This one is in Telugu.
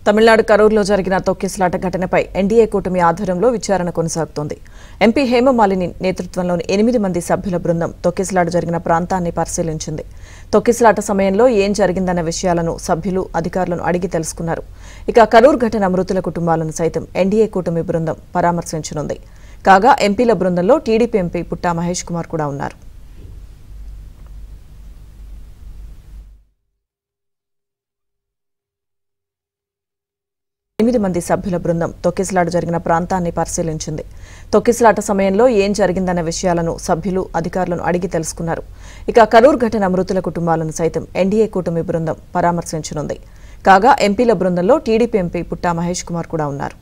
తమిళనాడు కరూరులో జరిగిన తొక్కిసలాట ఘటనపై ఎన్డీఏ కూటమి ఆధ్వర్యంలో విచారణ కొనసాగుతోంది. ఎంపీ హేమమాలిని నేతృత్వంలోని 8 మంది సభ్యుల బృందం తొక్కిసలాట జరిగిన ప్రాంతాన్ని పరిశీలించింది. తొక్కిసలాట సమయంలో ఏం జరిగిందన్న విషయాలను సభ్యులు అధికారులను అడిగి తెలుసుకున్నారు. ఇక కరూరు ఘటన మృతుల కుటుంబాలను సైతం ఎన్డీఏ కూటమి బృందం పరామర్శించనుంది. కాగా ఎంపీల బృందంలో టీడీపీ ఎంపీ పుట్టా మహేష్ కుమార్ కూడా ఉన్నారు. 8 మంది సభ్యుల బృందం తొక్కిసలాట జరిగిన ప్రాంతాన్ని పరిశీలించింది. తొక్కిసలాట సమయంలో ఏం జరిగిందన్న విషయాలను సభ్యులు అధికారులను అడిగి తెలుసుకున్నారు. ఇక కరూరు ఘటన మృతుల కుటుంబాలను సైతం ఎన్డీఏ కూటమి బృందం పరామర్శించనుంది. కాగా ఎంపీల బృందంలో టీడీపీ ఎంపీ పుట్టా మహేష్ కుమార్ కూడా ఉన్నారు.